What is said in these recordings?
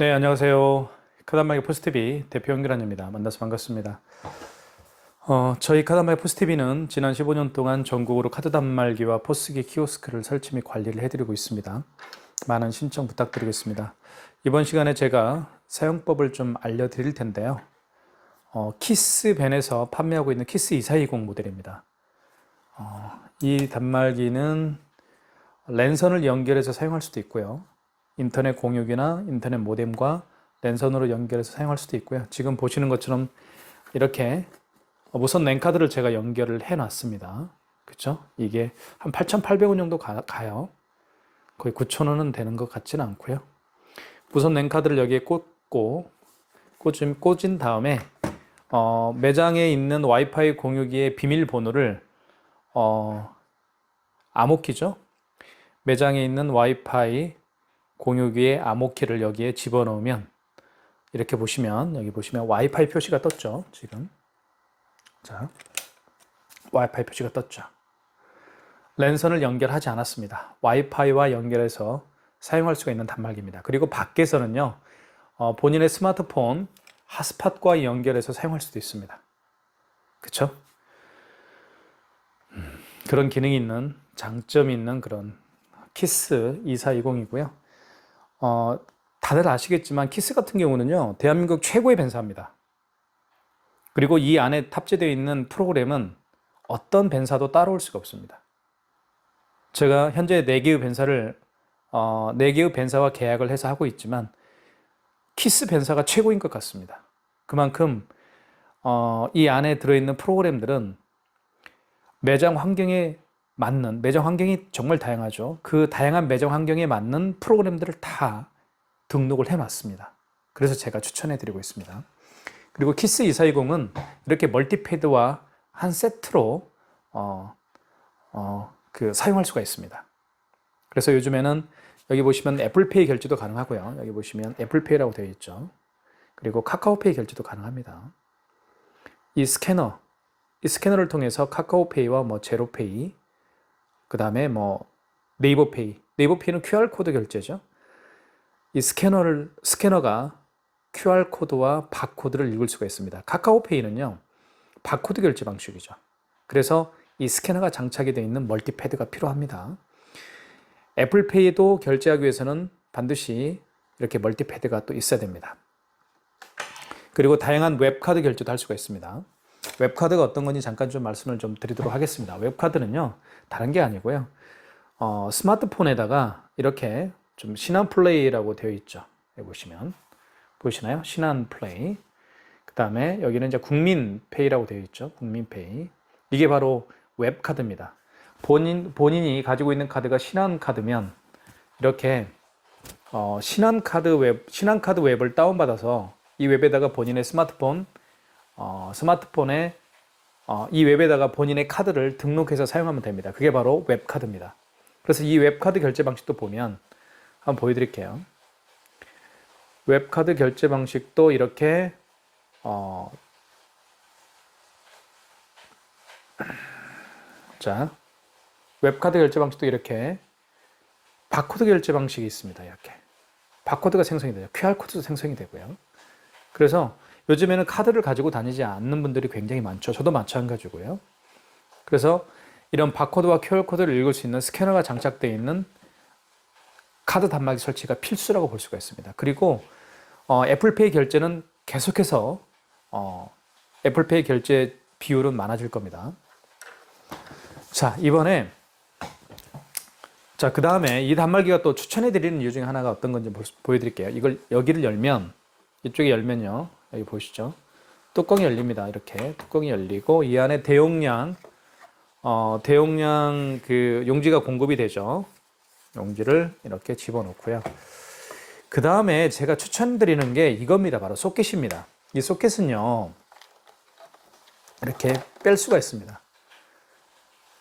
네, 안녕하세요. 카단말기 포스티비 대표 연결환입니다. 만나서 반갑습니다. 저희 카단말기 포스티비는 지난 15년 동안 전국으로 카드 단말기와 포스기 키오스크를 설치 및 관리를 해드리고 있습니다. 많은 신청 부탁드리겠습니다. 이번 시간에 제가 사용법을 좀 알려드릴 텐데요. 키스벤에서 판매하고 있는 키스 2420 모델입니다. 이 단말기는 랜선을 연결해서 사용할 수도 있고요. 인터넷 공유기나 인터넷 모뎀과 랜선으로 연결해서 사용할 수도 있고요. 지금 보시는 것처럼 이렇게 무선 랜카드를 제가 연결을 해 놨습니다. 그쵸? 이게 한 8,800원 정도 가요. 거의 9,000원은 되는 것 같지는 않고요. 무선 랜카드를 여기에 꽂은 다음에 매장에 있는 와이파이 공유기의 비밀번호를 암호키죠. 매장에 있는 와이파이 공유기의 암호키를 여기에 집어넣으면 이렇게 보시면 여기 보시면 와이파이 표시가 떴죠. 지금 자 와이파이 표시가 떴죠. 랜선을 연결하지 않았습니다. 와이파이와 연결해서 사용할 수가 있는 단말기입니다. 그리고 밖에서는요 본인의 스마트폰 핫스팟과 연결해서 사용할 수도 있습니다. 그쵸? 그런 기능이 있는 장점이 있는 그런 키스 2420이고요. 다들 아시겠지만 키스 같은 경우는요 대한민국 최고의 밴사입니다. 그리고 이 안에 탑재되어 있는 프로그램은 어떤 밴사도 따라올 수가 없습니다. 제가 현재 4개의 밴사를 4개의 밴사와 계약을 해서 하고 있지만 키스 밴사가 최고인 것 같습니다. 그만큼 이 안에 들어있는 프로그램들은 매장 환경에 맞는, 매장 환경이 정말 다양하죠. 그 다양한 매장 환경에 맞는 프로그램들을 다 등록을 해놨습니다. 그래서 제가 추천해드리고 있습니다. 그리고 키스 2420은 이렇게 멀티패드와 한 세트로 사용할 수가 있습니다. 그래서 요즘에는 여기 보시면 애플페이 결제도 가능하고요. 여기 보시면 애플페이라고 되어 있죠. 그리고 카카오페이 결제도 가능합니다. 이 스캐너를 통해서 카카오페이와 제로페이, 그 다음에 네이버페이는 QR코드 결제죠. 이 스캐너가 QR코드와 바코드를 읽을 수가 있습니다. 카카오페이는요, 바코드 결제 방식이죠. 그래서 이 스캐너가 장착이 되어 있는 멀티패드가 필요합니다. 애플페이도 결제하기 위해서는 반드시 이렇게 멀티패드가 또 있어야 됩니다. 그리고 다양한 웹카드 결제도 할 수가 있습니다. 웹카드가 어떤 건지 잠깐 좀 말씀을 좀 드리도록 하겠습니다. 웹카드는요, 다른 게 아니고요. 스마트폰에다가 이렇게 좀 신한플레이라고 되어 있죠. 여기 보이시나요? 신한플레이. 그 다음에 여기는 이제 국민페이라고 되어 있죠. 국민페이. 이게 바로 웹카드입니다. 본인이 가지고 있는 카드가 신한카드면 이렇게 신한카드 웹을 다운받아서 이 웹에다가 본인의 스마트폰에 이 웹에다가 본인의 카드를 등록해서 사용하면 됩니다. 그게 바로 웹카드입니다. 그래서 이 웹카드 결제 방식도 보면 한번 보여드릴게요. 웹카드 결제 방식도 이렇게 웹카드 결제 방식도 이렇게 바코드 결제 방식이 있습니다. 이렇게 바코드가 생성이 돼요. QR코드도 생성이 되고요. 그래서 요즘에는 카드를 가지고 다니지 않는 분들이 굉장히 많죠. 저도 마찬가지고요. 그래서 이런 바코드와 QR코드를 읽을 수 있는 스캐너가 장착되어 있는 카드 단말기 설치가 필수라고 볼 수가 있습니다. 그리고 애플페이 결제는 계속해서 애플페이 결제 비율은 많아질 겁니다. 자, 이번에 그 다음에 이 단말기가 또 추천해드리는 이유 중에 하나가 어떤 건지 보여드릴게요. 여기를 열면, 이쪽에 열면요. 여기 보시죠. 뚜껑이 열립니다. 이렇게 뚜껑이 열리고 이 안에 대용량 그 용지가 공급이 되죠. 용지를 이렇게 집어넣고요. 그 다음에 제가 추천드리는 게 이겁니다. 바로 소켓입니다. 이 소켓은요, 이렇게 뺄 수가 있습니다.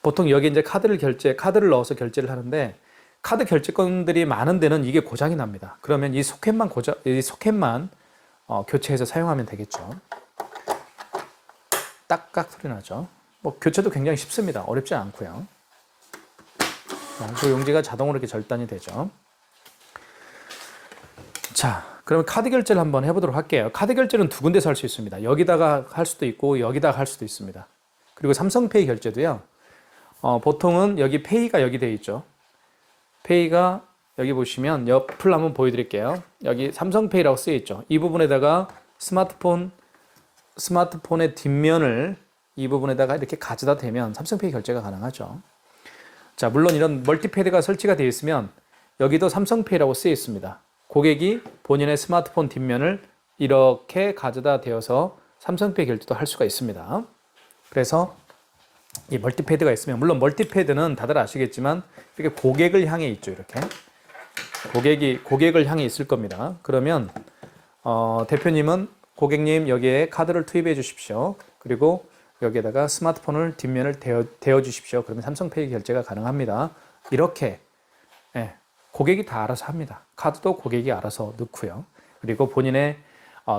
보통 여기 이제 카드를 넣어서 결제를 하는데, 카드 결제건들이 많은 데는 이게 고장이 납니다. 그러면 이 소켓만 교체해서 사용하면 되겠죠. 딱딱 소리 나죠. 교체도 굉장히 쉽습니다. 어렵지 않고요. 그 용지가 자동으로 이렇게 절단이 되죠. 자, 그러면 카드 결제를 한번 해보도록 할게요. 카드 결제는 두 군데서 할 수 있습니다. 여기다가 할 수도 있고 여기다가 할 수도 있습니다. 그리고 삼성페이 결제도요. 보통은 여기 페이가 여기 되어 있죠. 페이가 여기 보시면 옆을 한번 보여드릴게요. 여기 삼성페이라고 쓰여 있죠. 이 부분에다가 스마트폰의 뒷면을 이 부분에다가 이렇게 가져다 대면 삼성페이 결제가 가능하죠. 자, 물론 이런 멀티패드가 설치가 되어 있으면 여기도 삼성페이라고 쓰여 있습니다. 고객이 본인의 스마트폰 뒷면을 이렇게 가져다 대어서 삼성페이 결제도 할 수가 있습니다. 그래서 이 멀티패드가 있으면, 물론 멀티패드는 다들 아시겠지만 이렇게 고객을 향해 있죠. 이렇게 고객을 향해 있을 겁니다. 그러면 대표님은 고객님 여기에 카드를 투입해 주십시오. 그리고 여기에다가 스마트폰을 뒷면을 대어 주십시오. 그러면 삼성페이 결제가 가능합니다. 이렇게 고객이 다 알아서 합니다. 카드도 고객이 알아서 넣고요. 그리고 본인의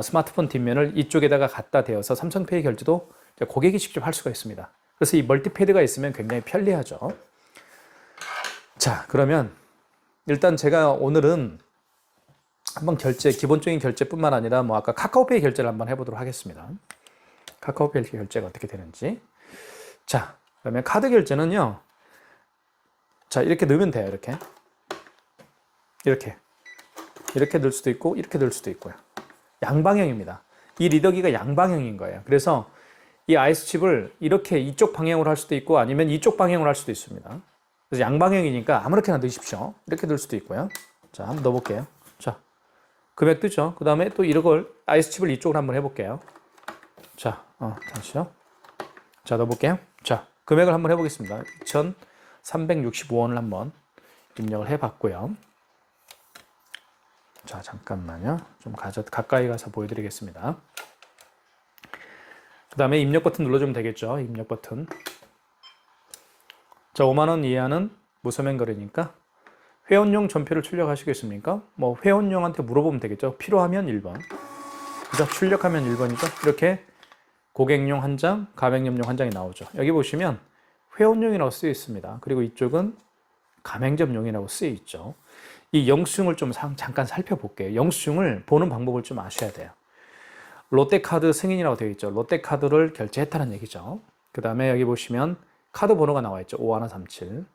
스마트폰 뒷면을 이쪽에다가 갖다 대어서 삼성페이 결제도 고객이 직접 할 수가 있습니다. 그래서 이 멀티패드가 있으면 굉장히 편리하죠. 자, 그러면 일단 제가 오늘은 한번 기본적인 결제뿐만 아니라 뭐 아까 카카오페이 결제를 한번 해보도록 하겠습니다. 카카오페이 결제가 어떻게 되는지. 자, 그러면 카드 결제는요. 자, 이렇게 넣으면 돼요. 이렇게 넣을 수도 있고 이렇게 넣을 수도 있고요. 양방향입니다. 이 리더기가 양방향인 거예요. 그래서 이 아이스칩을 이렇게 이쪽 방향으로 할 수도 있고 아니면 이쪽 방향으로 할 수도 있습니다. 그래서 양방향이니까 아무렇게나 넣으십시오. 이렇게 넣을 수도 있고요. 자, 한번 넣어볼게요. 자, 금액 뜨죠? 그 다음에 또 이걸 아이스칩을 이쪽으로 한번 해볼게요. 자, 잠시요. 자, 넣어볼게요. 자, 금액을 한번 해보겠습니다. 2,365원을 한번 입력을 해봤고요. 자, 잠깐만요. 좀 가까이 가서 보여드리겠습니다. 그 다음에 입력 버튼 눌러주면 되겠죠. 입력 버튼. 자, 5만원 이하는 무서면 거래니까 회원용 전표를 출력하시겠습니까? 뭐 회원용한테 물어보면 되겠죠. 필요하면 1번. 그죠? 출력하면 1번이죠. 이렇게 고객용 한 장, 가맹점용 한 장이 나오죠. 여기 보시면 회원용이라고 쓰여 있습니다. 그리고 이쪽은 가맹점용이라고 쓰여 있죠. 이 영수증을 좀 잠깐 살펴볼게요. 영수증을 보는 방법을 좀 아셔야 돼요. 롯데카드 승인이라고 되어 있죠. 롯데카드를 결제했다는 얘기죠. 그 다음에 여기 보시면 카드 번호가 나와 있죠. 5137.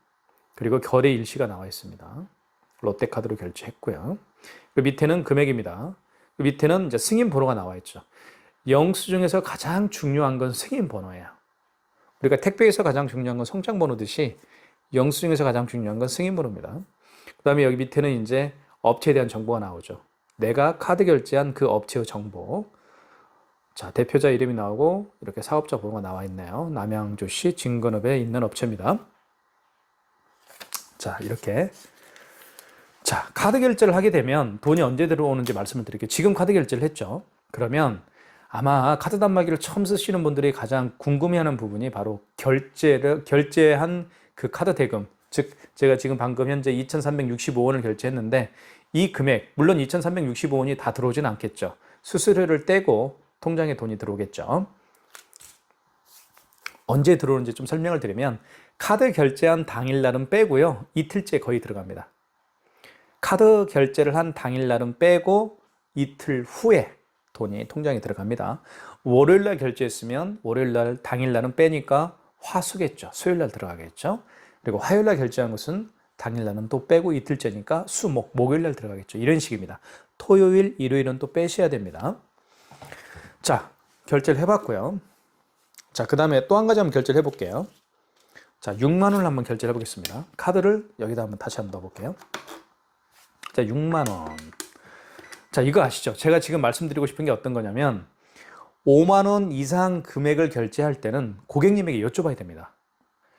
그리고 거래 일시가 나와 있습니다. 롯데카드로 결제했고요. 그 밑에는 금액입니다. 그 밑에는 이제 승인 번호가 나와 있죠. 영수증에서 가장 중요한 건 승인 번호예요. 우리가 택배에서 가장 중요한 건 송장 번호듯이 영수증에서 가장 중요한 건 승인 번호입니다. 그 다음에 여기 밑에는 이제 업체에 대한 정보가 나오죠. 내가 카드 결제한 그 업체의 정보. 자, 대표자 이름이 나오고 이렇게 사업자 번호가 나와 있네요. 남양주시 진건읍에 있는 업체입니다. 자, 이렇게. 자, 카드 결제를 하게 되면 돈이 언제 들어오는지 말씀을 드릴게요. 지금 카드 결제를 했죠. 그러면 아마 카드 단말기를 처음 쓰시는 분들이 가장 궁금해하는 부분이 바로 결제한 그 카드 대금, 즉 제가 지금 방금 현재 2,365원을 결제했는데 이 금액, 물론 2,365원이 다 들어오진 않겠죠. 수수료를 떼고 통장에 돈이 들어오겠죠. 언제 들어오는지 좀 설명을 드리면 카드 결제한 당일날은 빼고요. 이틀째 거의 들어갑니다. 카드 결제를 한 당일날은 빼고 이틀 후에 돈이 통장에 들어갑니다. 월요일날 결제했으면 월요일날 당일날은 빼니까 화수겠죠. 수요일날 들어가겠죠. 그리고 화요일날 결제한 것은 당일날은 또 빼고 이틀째니까 목요일날 들어가겠죠. 이런 식입니다. 토요일, 일요일은 또 빼셔야 됩니다. 자, 결제를 해봤고요. 자, 그 다음에 또 한 가지 한번 결제를 해볼게요. 자, 6만 원을 한번 결제를 해보겠습니다. 카드를 여기다 한번 다시 한번 넣어볼게요. 자, 6만 원. 자, 이거 아시죠? 제가 지금 말씀드리고 싶은 게 어떤 거냐면 5만 원 이상 금액을 결제할 때는 고객님에게 여쭤봐야 됩니다.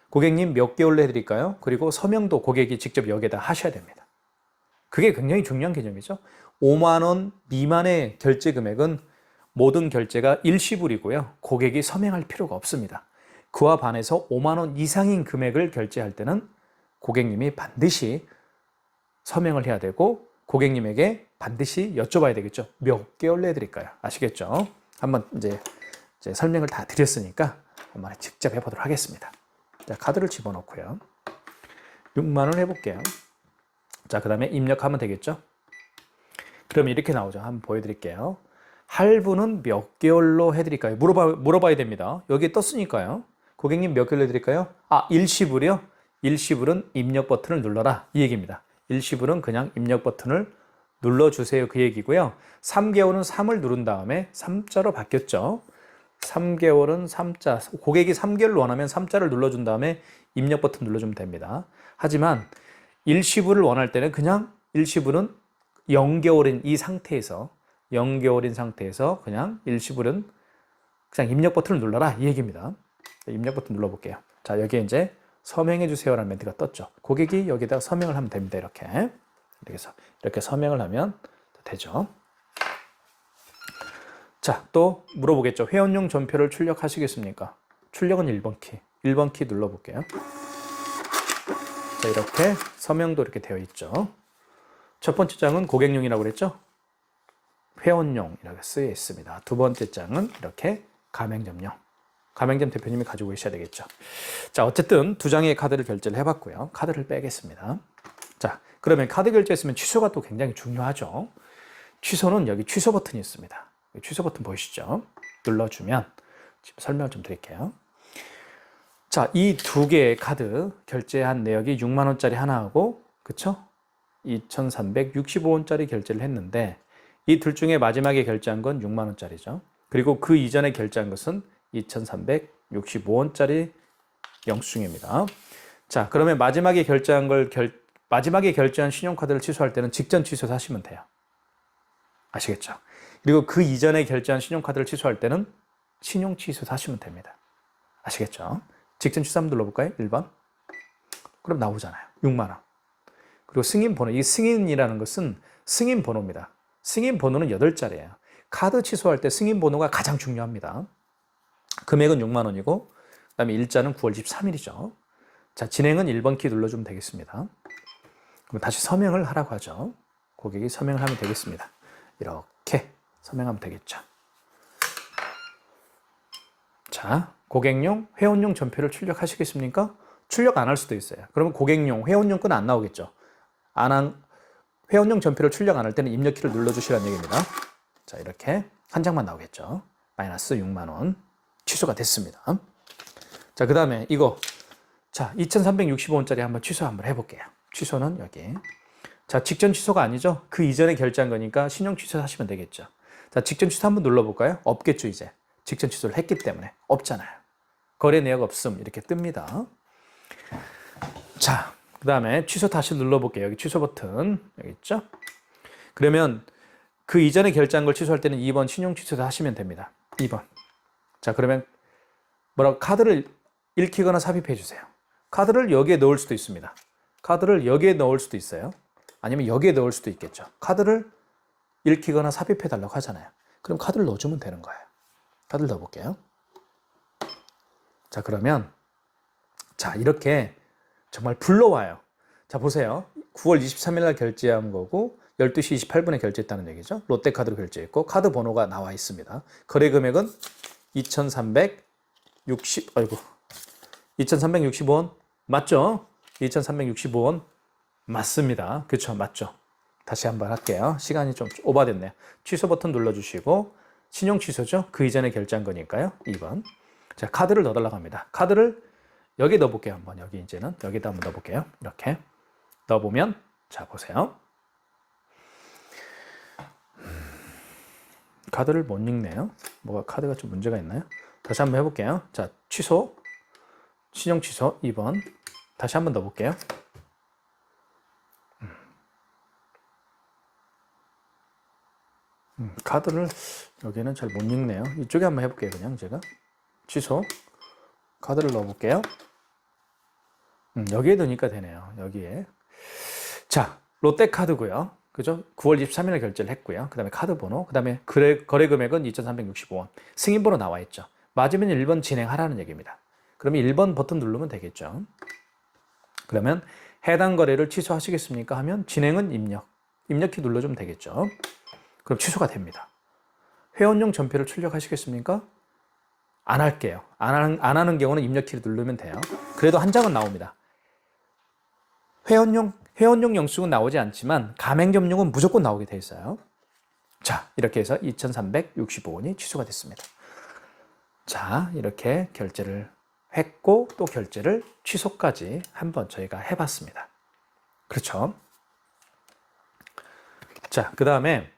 고객님 몇 개월로 해드릴까요? 그리고 서명도 고객이 직접 여기에다 하셔야 됩니다. 그게 굉장히 중요한 개념이죠. 5만 원 미만의 결제 금액은 모든 결제가 일시불이고요. 고객이 서명할 필요가 없습니다. 그와 반해서 5만 원 이상인 금액을 결제할 때는 고객님이 반드시 서명을 해야 되고 고객님에게 반드시 여쭤봐야 되겠죠. 몇 개월 내드릴까요? 아시겠죠? 한번 이제 설명을 다 드렸으니까 한번 직접 해보도록 하겠습니다. 자, 카드를 집어넣고요. 6만 원 해볼게요. 자, 그 다음에 입력하면 되겠죠. 그러면 이렇게 나오죠. 한번 보여드릴게요. 할부는 몇 개월로 해드릴까요? 물어봐야 됩니다. 여기 떴으니까요. 고객님 몇 개월로 해드릴까요? 일시불이요? 일시불은 입력 버튼을 눌러라. 이 얘기입니다. 일시불은 그냥 입력 버튼을 눌러주세요. 그 얘기고요. 3개월은 3을 누른 다음에 3자로 바뀌었죠. 3개월은 3자. 고객이 3개월을 원하면 3자를 눌러준 다음에 입력 버튼 눌러주면 됩니다. 하지만 일시불을 원할 때는 그냥 일시불은 0개월인 이 상태에서 0개월인 상태에서 그냥 일시불은 그냥 입력 버튼을 눌러라 이 얘기입니다. 입력 버튼 눌러볼게요. 자, 여기에 이제 서명해 주세요라는 멘트가 떴죠. 고객이 여기다가 서명을 하면 됩니다. 이렇게 이렇게 서명을 하면 되죠. 자, 또 물어보겠죠. 회원용 전표를 출력하시겠습니까? 출력은 1번 키. 1번 키 눌러볼게요. 자, 이렇게 서명도 이렇게 되어 있죠. 첫 번째 장은 고객용이라고 그랬죠? 회원용이라고 쓰여 있습니다. 두 번째 장은 이렇게 가맹점용. 가맹점 대표님이 가지고 계셔야 되겠죠. 자, 어쨌든 두 장의 카드를 결제를 해봤고요. 카드를 빼겠습니다. 자, 그러면 카드 결제했으면 취소가 또 굉장히 중요하죠. 취소는 여기 취소 버튼이 있습니다. 취소 버튼 보이시죠? 눌러주면 설명을 좀 드릴게요. 자, 이 두 개의 카드 결제한 내역이 6만 원짜리 하나하고 그쵸? 2,365원짜리 결제를 했는데 이 둘 중에 마지막에 결제한 건 6만 원짜리죠. 그리고 그 이전에 결제한 것은 2,365원짜리 영수증입니다. 자, 그러면 마지막에 결제한 신용카드를 취소할 때는 직전 취소해서 하시면 돼요. 아시겠죠? 그리고 그 이전에 결제한 신용카드를 취소할 때는 신용 취소해서 하시면 됩니다. 아시겠죠? 직전 취소 한번 눌러볼까요? 1번. 그럼 나오잖아요. 6만 원. 그리고 승인 번호. 이 승인이라는 것은 승인 번호입니다. 승인 번호는 8자리예요. 카드 취소할 때 승인 번호가 가장 중요합니다. 금액은 6만 원이고 그다음에 일자는 9월 23일이죠. 자, 진행은 1번 키 눌러주면 되겠습니다. 그럼 다시 서명을 하라고 하죠. 고객이 서명을 하면 되겠습니다. 이렇게 서명하면 되겠죠. 자, 고객용, 회원용 전표를 출력하시겠습니까? 출력 안 할 수도 있어요. 그러면 고객용, 회원용 건 안 나오겠죠. 회원용 전표를 출력 안 할 때는 입력키를 눌러주시라는 얘기입니다. 자, 이렇게 한 장만 나오겠죠. 마이너스 6만 원 취소가 됐습니다. 자, 그 다음에 이거 자 2,365원짜리 한번 취소 한번 해볼게요. 취소는 여기. 자, 직전 취소가 아니죠. 그 이전에 결제한 거니까 신용 취소하시면 되겠죠. 자, 직전 취소 한번 눌러볼까요? 없겠죠. 이제 직전 취소를 했기 때문에 없잖아요. 거래 내역 없음 이렇게 뜹니다. 자, 그 다음에 취소 다시 눌러볼게요. 여기 취소 버튼 여기 있죠. 그러면 그 이전에 결제한 걸 취소할 때는 2번 신용 취소도 하시면 됩니다. 2번. 자, 그러면 카드를 읽히거나 삽입해 주세요. 카드를 여기에 넣을 수도 있습니다. 카드를 여기에 넣을 수도 있어요. 아니면 여기에 넣을 수도 있겠죠. 카드를 읽히거나 삽입해 달라고 하잖아요. 그럼 카드를 넣어주면 되는 거예요. 카드를 넣어볼게요. 자, 그러면 자, 이렇게 정말 불러와요. 자, 보세요. 9월 23일 날 결제한 거고 12시 28분에 결제했다는 얘기죠. 롯데카드로 결제했고 카드 번호가 나와 있습니다. 거래 금액은 2,365원 맞죠? 2,365원 맞습니다. 그렇죠? 맞죠? 다시 한번 할게요. 시간이 좀 오버됐네요. 취소 버튼 눌러주시고 신용 취소죠? 그 이전에 결제한 거니까요. 2번. 자, 카드를 넣어달라고 합니다. 카드를 여기 넣어볼게요. 한번 여기 이제는 여기다 한번 넣어볼게요. 이렇게 넣어보면 자, 보세요. 카드를 못 읽네요. 뭐가 카드가 좀 문제가 있나요? 다시 한번 해볼게요. 자, 취소 신용 취소 2번 다시 한번 넣어볼게요. 카드를 여기는 잘 못 읽네요. 이쪽에 한번 해볼게요. 그냥 제가 취소 카드를 넣어볼게요. 여기에 넣으니까 되네요. 여기에. 자, 롯데카드고요. 그죠? 9월 23일에 결제를 했고요. 그 다음에 카드 번호, 그 다음에 거래 금액은 2,365원. 승인 번호 나와 있죠. 맞으면 1번 진행하라는 얘기입니다. 그러면 1번 버튼 누르면 되겠죠. 그러면 해당 거래를 취소하시겠습니까? 하면 진행은 입력키 눌러주면 되겠죠. 그럼 취소가 됩니다. 회원용 전표를 출력하시겠습니까? 안 할게요. 안 하는 경우는 입력키를 누르면 돼요. 그래도 한 장은 나옵니다. 회원용 영수증은 나오지 않지만 가맹점용은 무조건 나오게 돼 있어요. 자, 이렇게 해서 2,365원이 취소가 됐습니다. 자, 이렇게 결제를 했고 또 결제를 취소까지 한번 저희가 해봤습니다. 그렇죠? 자, 그 다음에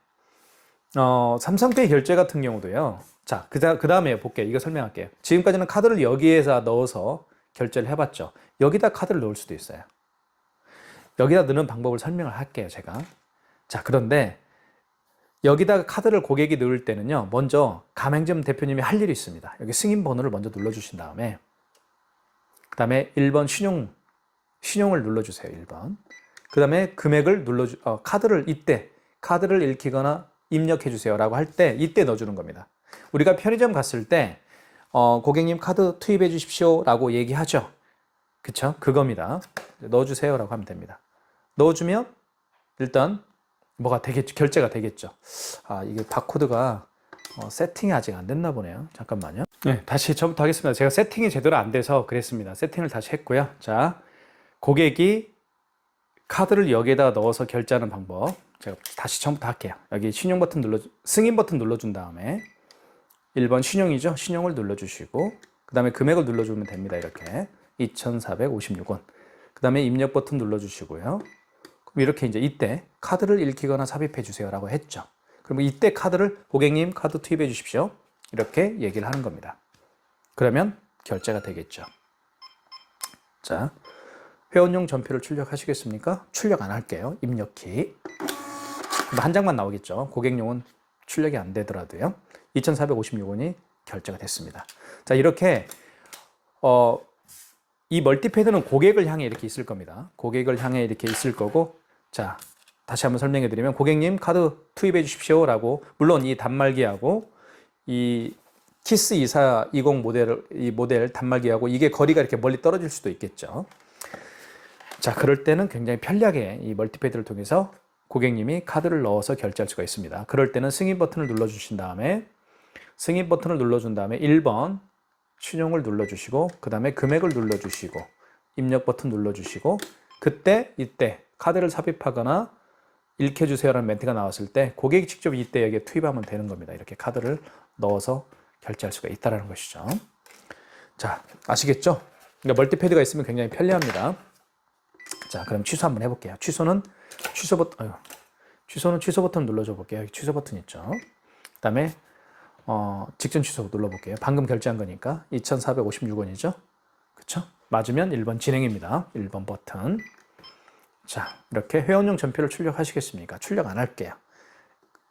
삼성페이 결제 같은 경우도요. 자, 그 다음에 볼게요. 이거 설명할게요. 지금까지는 카드를 여기에다 넣어서 결제를 해봤죠. 여기다 카드를 넣을 수도 있어요. 여기다 넣는 방법을 설명을 할게요, 제가. 자, 그런데 여기다가 카드를 고객이 넣을 때는요, 먼저 가맹점 대표님이 할 일이 있습니다. 여기 승인 번호를 먼저 눌러주신 다음에, 그 다음에 1번 신용을 눌러주세요, 1번. 그 다음에 금액을 카드를 카드를 읽히거나 입력해주세요 라고 할 때, 이때 넣어주는 겁니다. 우리가 편의점 갔을 때, 고객님 카드 투입해 주십시오 라고 얘기하죠. 그쵸? 그겁니다. 넣어주세요 라고 하면 됩니다. 넣어주면, 일단, 뭐가 되겠죠? 결제가 되겠죠. 아, 이게 바코드가 세팅이 아직 안 됐나 보네요. 잠깐만요. 네, 다시 저부터 하겠습니다. 제가 세팅이 제대로 안 돼서 그랬습니다. 세팅을 다시 했고요. 자, 고객이 카드를 여기에다 넣어서 결제하는 방법. 제가 다시 처음부터 할게요. 여기 승인 버튼 눌러준 다음에 1번 신용이죠. 신용을 눌러주시고 그 다음에 금액을 눌러주면 됩니다. 이렇게 2,456원. 그 다음에 입력 버튼 눌러주시고요. 그럼 이렇게 이제 이때 카드를 읽히거나 삽입해 주세요 라고 했죠. 그러면 이때 카드를 고객님 카드 투입해 주십시오. 이렇게 얘기를 하는 겁니다. 그러면 결제가 되겠죠. 자, 회원용 전표를 출력하시겠습니까? 출력 안 할게요. 입력키. 한 장만 나오겠죠. 고객용은 출력이 안 되더라도요. 2,456원이 결제가 됐습니다. 자, 이렇게 이 멀티패드는 고객을 향해 이렇게 있을 겁니다. 고객을 향해 이렇게 있을 거고, 자, 다시 한번 설명해 드리면 고객님 카드 투입해 주십시오 라고, 물론 이 단말기하고 이 키스 2420 모델 단말기하고 이게 거리가 이렇게 멀리 떨어질 수도 있겠죠. 자, 그럴 때는 굉장히 편리하게 이 멀티패드를 통해서 고객님이 카드를 넣어서 결제할 수가 있습니다. 그럴 때는 승인 버튼을 눌러주신 다음에 1번 신용을 눌러주시고 그 다음에 금액을 눌러주시고 입력 버튼 눌러주시고 이때 카드를 삽입하거나 읽혀주세요라는 멘트가 나왔을 때 고객이 직접 이때 여기에 투입하면 되는 겁니다. 이렇게 카드를 넣어서 결제할 수가 있다는 것이죠. 자, 아시겠죠? 그러니까 멀티패드가 있으면 굉장히 편리합니다. 자, 그럼 취소 한번 해볼게요. 취소는 취소 버튼 눌러줘 볼게요. 여기 취소 버튼 있죠. 그 다음에 직전 취소 눌러볼게요. 방금 결제한 거니까 2,456원이죠. 그쵸? 맞으면 1번 진행입니다. 1번 버튼. 자, 이렇게 회원용 전표를 출력하시겠습니까? 출력 안 할게요.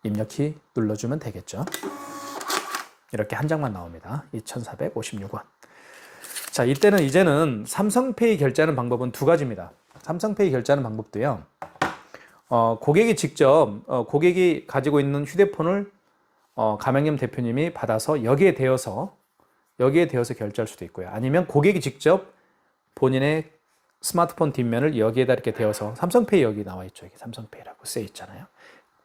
입력키 눌러주면 되겠죠. 이렇게 한 장만 나옵니다. 2,456원. 자, 이제는 삼성페이 결제하는 방법은 두 가지입니다. 삼성페이 결제하는 방법도요. 고객이 직접 고객이 가지고 있는 휴대폰을 가맹점 대표님이 받아서 여기에 대어서 결제할 수도 있고요. 아니면 고객이 직접 본인의 스마트폰 뒷면을 여기에다 이렇게 대어서 삼성페이 여기 나와 있죠. 여기 삼성페이라고 쓰여 있잖아요.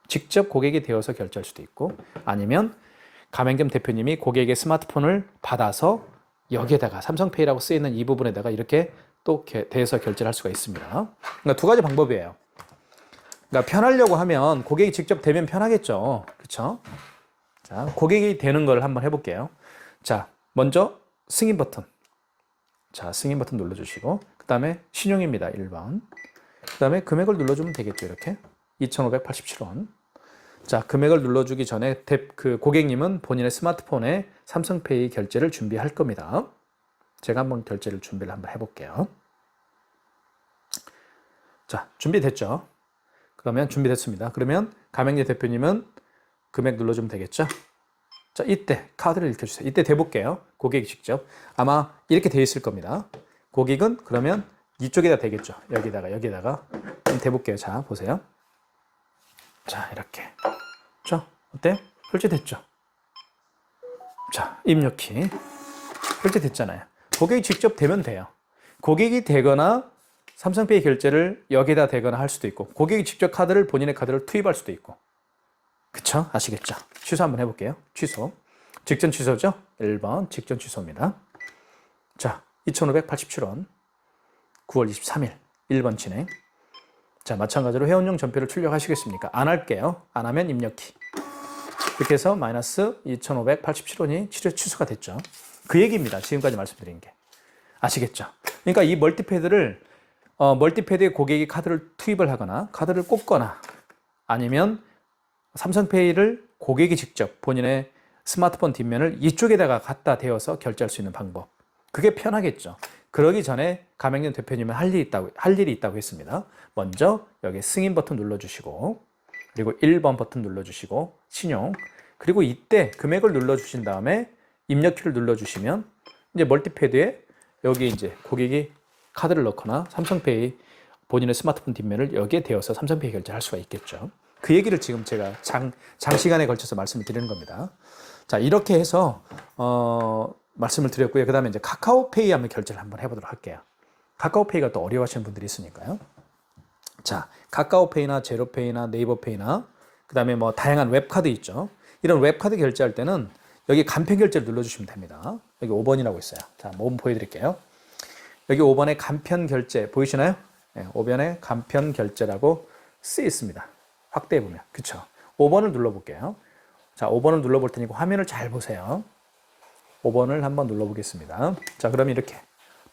직접 고객이 대어서 결제할 수도 있고 아니면 가맹점 대표님이 고객의 스마트폰을 받아서 여기에다가 삼성페이라고 쓰여 있는 이 부분에다가 이렇게 또 대서 결제를 할 수가 있습니다. 그러니까 두 가지 방법이에요. 그러니까 편하려고 하면 고객이 직접 대면 편하겠죠. 그렇죠? 자, 고객이 되는 걸 한번 해볼게요. 자, 먼저 승인 버튼. 자, 승인 버튼 눌러주시고 그 다음에 신용입니다. 1번. 그 다음에 금액을 눌러주면 되겠죠. 이렇게 2,587원. 자, 금액을 눌러주기 전에 그 고객님은 본인의 스마트폰에 삼성페이 결제를 준비할 겁니다. 제가 한번 결제를 준비를 한번 해볼게요. 자, 준비됐죠? 그러면 준비됐습니다. 그러면 가맹점 대표님은 금액 눌러주면 되겠죠? 자, 이때 카드를 읽혀주세요. 이때 대볼게요. 고객이 직접. 아마 이렇게 되어 있을 겁니다. 고객은 그러면 이쪽에다 대겠죠. 여기다가 좀 대볼게요. 자, 보세요. 자, 이렇게. 자, 어때요? 결제됐죠? 자, 입력키. 결제됐잖아요. 고객이 직접 대면 돼요. 고객이 되거나 삼성페이 결제를 여기에다 대거나 할 수도 있고 고객이 직접 본인의 카드를 투입할 수도 있고 그쵸? 아시겠죠? 취소 한번 해볼게요. 취소. 직전 취소죠? 1번 직전 취소입니다. 자, 2,587원 9월 23일 1번 진행. 자, 마찬가지로 회원용 전표를 출력하시겠습니까? 안 할게요. 안 하면 입력키. 이렇게 해서 마이너스 2,587원이 취소가 됐죠. 그 얘기입니다. 지금까지 말씀드린 게. 아시겠죠? 그러니까 이 멀티패드를 멀티패드에 고객이 카드를 투입을 하거나 카드를 꽂거나 아니면 삼성페이를 고객이 직접 본인의 스마트폰 뒷면을 이쪽에다가 갖다 대어서 결제할 수 있는 방법. 그게 편하겠죠. 그러기 전에 가맹점 대표님은 할 일이 있다고 했습니다. 먼저 여기 승인 버튼 눌러주시고 그리고 1번 버튼 눌러주시고 신용 그리고 이때 금액을 눌러주신 다음에 입력키를 눌러주시면 이제 멀티패드에 여기 이제 고객이 카드를 넣거나 삼성페이 본인의 스마트폰 뒷면을 여기에 대어서 삼성페이 결제할 수가 있겠죠. 그 얘기를 지금 제가 장시간에 걸쳐서 말씀을 드리는 겁니다. 자, 이렇게 해서 말씀을 드렸고요. 그 다음에 이제 카카오페이 한번 결제를 한번 해보도록 할게요. 카카오페이가 또 어려워하시는 분들이 있으니까요. 자, 카카오페이나 제로페이나 네이버페이나 그 다음에 뭐 다양한 웹카드 있죠. 이런 웹카드 결제할 때는 여기 간편 결제를 눌러주시면 됩니다. 여기 5번이라고 있어요. 자, 한번 보여드릴게요. 여기 5번에 간편 결제 보이시나요? 네, 5번에 간편 결제라고 쓰여 있습니다. 확대해보면. 그쵸? 5번을 눌러볼게요. 자, 5번을 눌러볼 테니까 화면을 잘 보세요. 5번을 한번 눌러보겠습니다. 자, 그러면 이렇게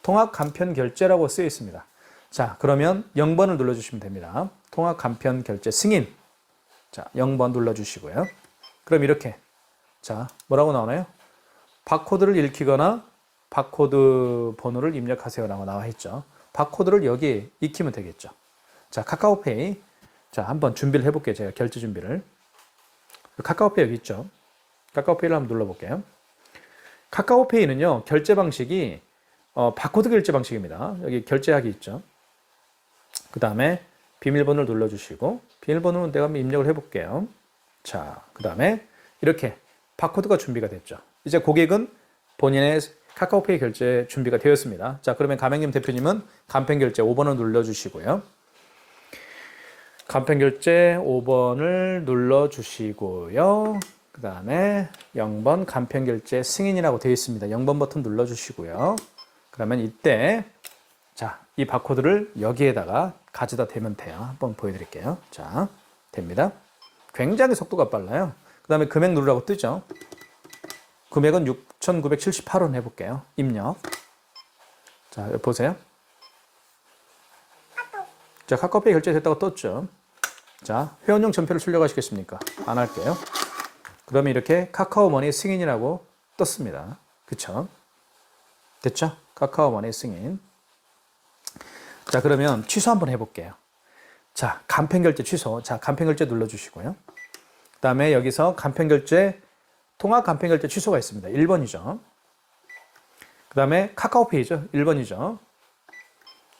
통합 간편 결제라고 쓰여 있습니다. 자, 그러면 0번을 눌러주시면 됩니다. 통합 간편 결제 승인. 자, 0번 눌러주시고요. 그럼 이렇게 자, 뭐라고 나오나요? 바코드를 읽히거나 바코드 번호를 입력하세요라고 나와 있죠. 바코드를 여기 익히면 되겠죠. 자, 카카오페이. 자, 한번 준비를 해볼게요. 제가 결제 준비를. 카카오페이 여기 있죠. 카카오페이를 한번 눌러볼게요. 카카오페이는요, 결제 방식이 바코드 결제 방식입니다. 여기 결제하기 있죠. 그 다음에 비밀번호를 눌러주시고, 비밀번호는 내가 한번 입력을 해볼게요. 자, 그 다음에 이렇게 바코드가 준비가 됐죠. 이제 고객은 본인의 카카오페이 결제 준비가 되었습니다. 자, 그러면 가맹점 대표님은 간편 결제 5번을 눌러주시고요. 간편 결제 5번을 눌러주시고요. 그 다음에 0번 간편 결제 승인이라고 되어 있습니다. 0번 버튼 눌러주시고요. 그러면 이때 자, 이 바코드를 여기에다가 가져다 대면 돼요. 한번 보여드릴게요. 자, 됩니다. 굉장히 속도가 빨라요. 그 다음에 금액 누르라고 뜨죠. 금액은 6,978원 해볼게요. 입력. 자, 여기 보세요. 자, 카카오페이 결제됐다고 떴죠. 자, 회원용 전표를 출력하시겠습니까? 안 할게요. 그러면 이렇게 카카오머니 승인이라고 떴습니다. 그쵸? 됐죠? 카카오머니 승인. 자, 그러면 취소 한번 해볼게요. 자, 간편결제 취소. 자, 간편결제 눌러주시고요. 그 다음에 여기서 간편결제, 통합 간편결제 취소가 있습니다. 1번이죠. 그 다음에 카카오페이죠. 1번이죠.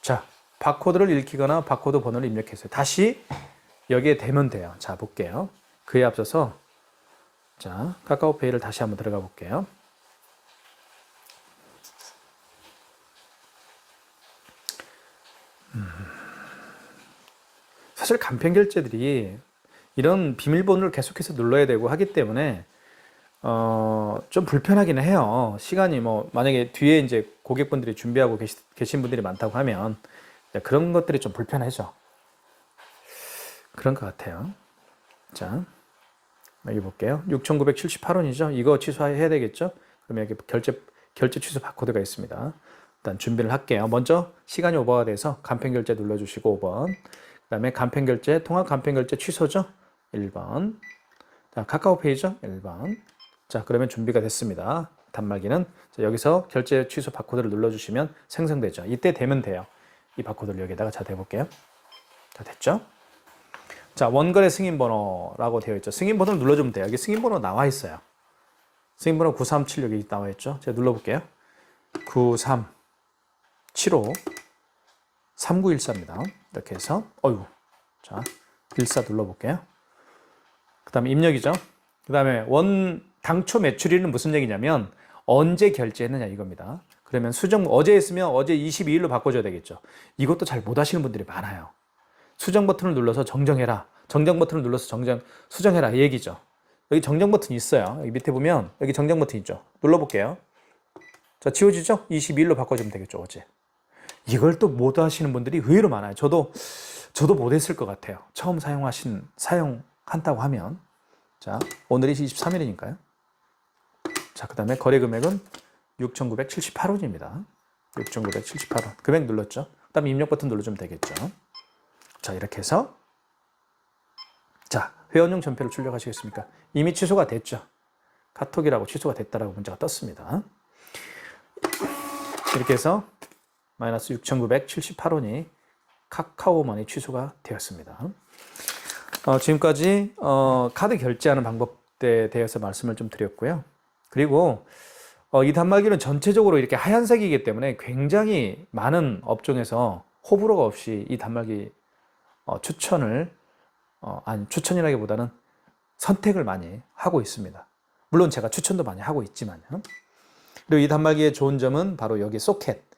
자, 바코드를 읽히거나 바코드 번호를 입력했어요. 다시 여기에 대면 돼요. 자, 볼게요. 그에 앞서서 자, 카카오페이를 다시 한번 들어가 볼게요. 사실 간편 결제들이 이런 비밀번호를 계속해서 눌러야 되고 하기 때문에 좀 불편하기는 해요. 시간이 뭐 만약에 뒤에 이제 고객분들이 준비하고 계신 분들이 많다고 하면 그런 것들이 좀 불편하죠. 그런 것 같아요. 자, 여기 볼게요. 6,978원이죠. 이거 취소해야 되겠죠? 그러면 여기 결제 취소 바코드가 있습니다. 일단 준비를 할게요. 먼저 시간이 오버가 돼서 간편 결제 눌러주시고 5번. 그 다음에 간편 결제, 통합 간편 결제 취소죠? 1번. 자, 카카오페이죠? 1번. 자, 그러면 준비가 됐습니다. 단말기는 자, 여기서 결제 취소 바코드를 눌러주시면 생성되죠. 이때 되면 돼요. 이 바코드를 여기다가 자 대볼게요. 자, 됐죠? 자, 원거래 승인번호라고 되어 있죠. 승인번호를 눌러주면 돼요. 여기 승인번호 나와 있어요. 승인번호 937 여기 나와 있죠. 제가 눌러볼게요. 9375 3914입니다. 이렇게 해서 자, 14 눌러볼게요. 그 다음에 입력이죠. 그 다음에 당초 매출일은 무슨 얘기냐면 언제 결제했느냐 이겁니다. 그러면 어제 했으면 어제 22일로 바꿔줘야 되겠죠. 이것도 잘 못 하시는 분들이 많아요. 수정 버튼을 눌러서 정정해라. 정정 버튼을 눌러서 수정해라 이 얘기죠. 여기 정정 버튼이 있어요. 여기 밑에 보면 여기 정정 버튼 있죠. 눌러볼게요. 자, 지워지죠? 22일로 바꿔주면 되겠죠, 어제. 이걸 또 못 하시는 분들이 의외로 많아요. 저도 못 했을 것 같아요. 처음 사용한다고 하면. 자, 오늘이 23일이니까요. 자, 그 다음에 거래 금액은 6,978원입니다. 6,978원. 금액 눌렀죠. 그 다음에 입력 버튼 눌러주면 되겠죠. 자, 이렇게 해서 자, 회원용 전표를 출력하시겠습니까? 이미 취소가 됐죠. 카톡이라고 취소가 됐다라고 문자가 떴습니다. 이렇게 해서 마이너스 6,978원이 카카오머니 취소가 되었습니다. 지금까지 카드 결제하는 방법에 대해서 말씀을 좀 드렸고요. 그리고 이 단말기는 전체적으로 이렇게 하얀색이기 때문에 굉장히 많은 업종에서 호불호가 없이 이 단말기 추천을 아니 추천이라기보다는 선택을 많이 하고 있습니다. 물론 제가 추천도 많이 하고 있지만요. 그리고 이 단말기의 좋은 점은 바로 여기 소켓.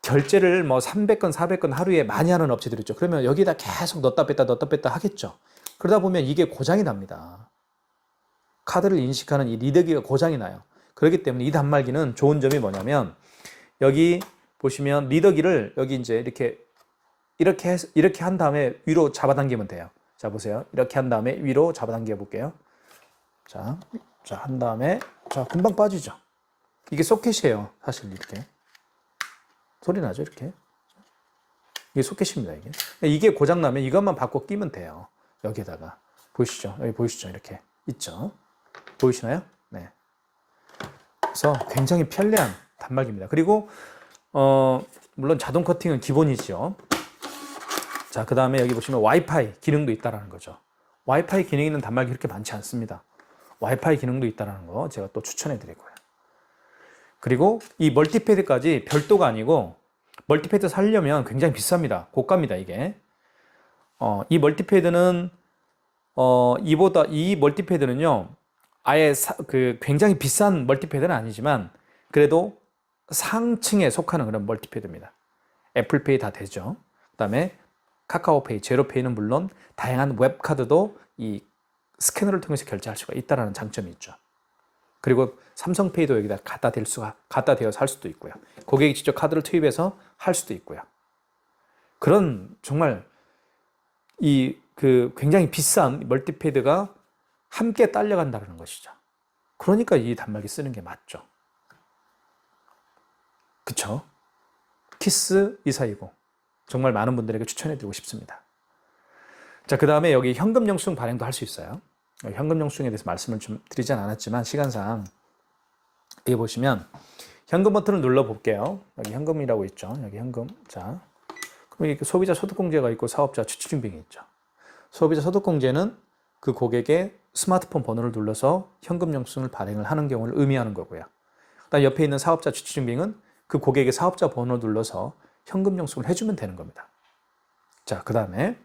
결제를 뭐 300건, 400건 하루에 많이 하는 업체들 있죠. 그러면 여기다 계속 넣었다 뺐다 하겠죠. 그러다 보면 이게 고장이 납니다. 카드를 인식하는 이 리더기가 고장이 나요. 그렇기 때문에 이 단말기는 좋은 점이 뭐냐면 여기 보시면 리더기를 여기 이제 이렇게 한 다음에 위로 잡아당기면 돼요. 자, 보세요. 이렇게 한 다음에 위로 잡아당겨 볼게요. 자, 한 다음에 자, 금방 빠지죠. 이게 소켓이에요. 사실 이렇게. 소리 나죠, 이렇게. 이게 소켓입니다, 이게. 이게 고장나면 이것만 바꿔 끼면 돼요. 여기에다가. 보이시죠? 여기 보이시죠? 이렇게. 있죠? 보이시나요? 네. 그래서 굉장히 편리한 단말기입니다. 그리고, 물론 자동 커팅은 기본이죠. 자, 그 다음에 여기 보시면 와이파이 기능도 있다라는 거죠. 와이파이 기능이 있는 단말기 그렇게 많지 않습니다. 와이파이 기능도 있다라는 거 제가 또 추천해 드리고요. 그리고 이 멀티패드까지 별도가 아니고 멀티패드 사려면 굉장히 비쌉니다. 고가입니다, 이게. 이 멀티패드는 이 멀티패드는요. 아예 굉장히 비싼 멀티패드는 아니지만 그래도 상층에 속하는 그런 멀티패드입니다. 애플페이 다 되죠. 그다음에 카카오페이, 제로페이는 물론 다양한 웹카드도 이 스캐너를 통해서 결제할 수가 있다는 장점이 있죠. 그리고 삼성페이도 여기다 갖다 대어서 할 수도 있고요. 고객이 직접 카드를 투입해서 할 수도 있고요. 그런 정말 굉장히 비싼 멀티패드가 함께 딸려간다는 것이죠. 그러니까 이 단말기 쓰는 게 맞죠. 그쵸? 키스 2420 정말 많은 분들에게 추천해드리고 싶습니다. 자, 그 다음에 여기 현금 영수증 발행도 할 수 있어요. 현금 영수증에 대해서 말씀을 좀 드리진 않았지만 시간상 여기 보시면 현금 버튼을 눌러 볼게요. 여기 현금이라고 있죠. 여기 현금. 자, 그럼 이렇게 소비자 소득공제가 있고 사업자 취득증빙이 있죠. 소비자 소득공제는 그 고객의 스마트폰 번호를 눌러서 현금 영수증을 발행을 하는 경우를 의미하는 거고요. 그다음 옆에 있는 사업자 취득증빙은 그 고객의 사업자 번호를 눌러서 현금 영수증을 해주면 되는 겁니다. 자, 그 다음에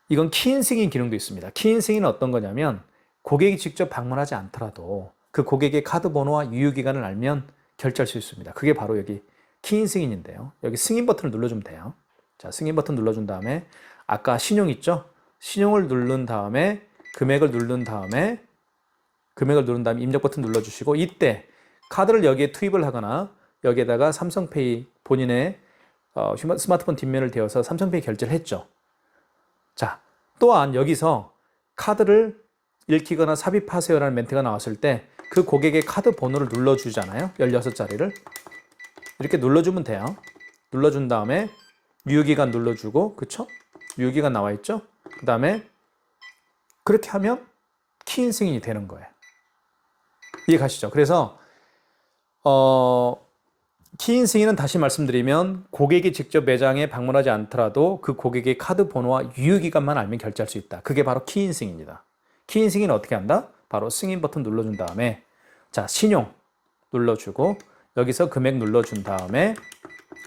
이건 키인승인 기능도 있습니다. 키인승인은 어떤 거냐면 고객이 직접 방문하지 않더라도 그 고객의 카드 번호와 유효기간을 알면 결제할 수 있습니다. 그게 바로 여기 키인승인인데요. 여기 승인 버튼을 눌러주면 돼요. 자, 승인 버튼 눌러준 다음에 아까 신용 있죠? 신용을 누른 다음에 금액을 누른 다음에 입력 버튼 눌러주시고 이때 카드를 여기에 투입을 하거나 여기에다가 삼성페이 본인의 스마트폰 뒷면을 대어서 삼성페이 결제를 했죠. 자, 또한 여기서 카드를 읽히거나 삽입하세요라는 멘트가 나왔을 때 그 고객의 카드 번호를 눌러주잖아요. 16자리를. 이렇게 눌러주면 돼요. 눌러준 다음에 유효기간 눌러주고, 그쵸? 유효기간 나와 있죠? 그 다음에 그렇게 하면 키인 승인이 되는 거예요. 이해 가시죠? 그래서 키인 승인은 다시 말씀드리면 고객이 직접 매장에 방문하지 않더라도 그 고객의 카드 번호와 유효기간만 알면 결제할 수 있다. 그게 바로 키인 승인입니다. 키인 승인은 어떻게 한다? 바로 승인 버튼 눌러준 다음에 자, 신용 눌러주고 여기서 금액 눌러준 다음에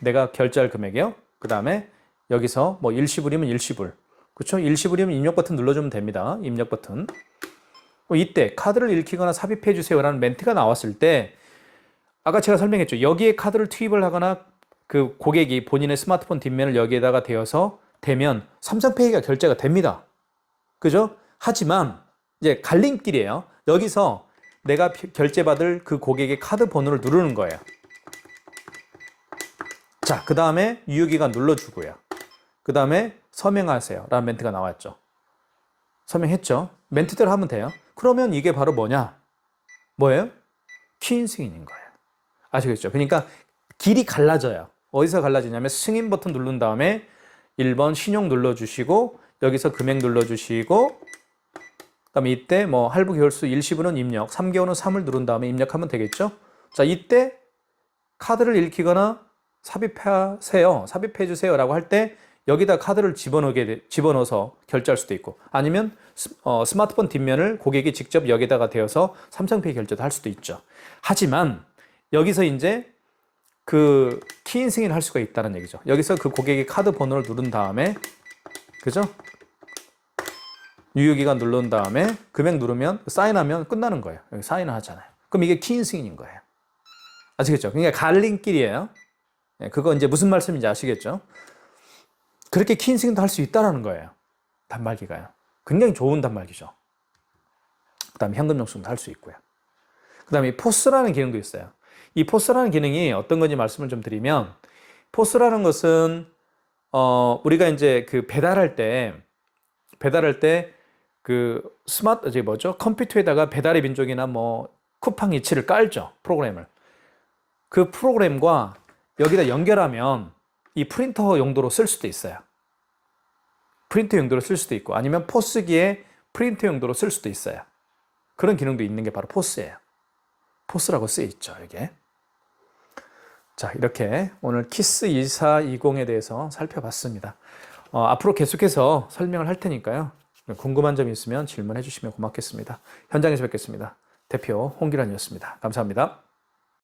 내가 결제할 금액이요. 그 다음에 여기서 뭐 일시불이면 일시불, 그렇죠? 일시불이면 입력 버튼 눌러주면 됩니다. 입력 버튼. 이때 카드를 읽히거나 삽입해 주세요라는 멘트가 나왔을 때 아까 제가 설명했죠. 여기에 카드를 투입을 하거나 그 고객이 본인의 스마트폰 뒷면을 여기에다가 대면 삼성페이가 결제가 됩니다. 그죠? 하지만 이제 갈림길이에요. 여기서 내가 결제받을 그 고객의 카드 번호를 누르는 거예요. 자, 그 다음에 유효기간 눌러주고요. 그 다음에 서명하세요 라는 멘트가 나왔죠. 설명했죠. 멘트대로 하면 돼요. 그러면 이게 바로 뭐냐? 뭐예요? 키인 승인인 거예요. 아시겠죠? 그러니까 길이 갈라져요. 어디서 갈라지냐면 승인 버튼 누른 다음에 1번 신용 눌러주시고 여기서 금액 눌러주시고 그다음에 이때 뭐 할부 개월수 일시분은 입력, 3개월은 3을 누른 다음에 입력하면 되겠죠? 자, 이때 카드를 읽히거나 삽입하세요. 삽입해 주세요라고 할 때 여기다 카드를 집어넣어서 결제할 수도 있고 아니면 스마트폰 뒷면을 고객이 직접 여기다가 대어서 삼성페이 결제도 할 수도 있죠. 하지만 여기서 이제 그 키인 승인을 할 수가 있다는 얘기죠. 여기서 그 고객이 카드 번호를 누른 다음에 그죠? 유효기간 누른 다음에 금액 누르면 사인하면 끝나는 거예요. 여기 사인을 하잖아요. 그럼 이게 키인 승인인 거예요. 아시겠죠? 그러니까 갈림길이에요. 그거 이제 무슨 말씀인지 아시겠죠? 그렇게 키인 승인도 할 수 있다는 거예요. 단말기가요. 굉장히 좋은 단말기죠. 그 다음에 현금 영수증도 할 수 있고요. 그 다음에 포스라는 기능도 있어요. 이 포스라는 기능이 어떤 건지 말씀을 좀 드리면 포스라는 것은 우리가 이제 그 배달할 때 그 컴퓨터에다가 배달의 민족이나 뭐 쿠팡 이치를 깔죠. 프로그램을. 그 프로그램과 여기다 연결하면 이 프린터 용도로 쓸 수도 있어요. 프린터 용도로 쓸 수도 있고 아니면 포스기에 프린터 용도로 쓸 수도 있어요. 그런 기능도 있는 게 바로 포스예요. 포스라고 쓰여 있죠, 이게. 자, 이렇게 오늘 키스 2420에 대해서 살펴봤습니다. 앞으로 계속해서 설명을 할 테니까요. 궁금한 점 있으면 질문해 주시면 고맙겠습니다. 현장에서 뵙겠습니다. 대표 홍기란이었습니다. 감사합니다.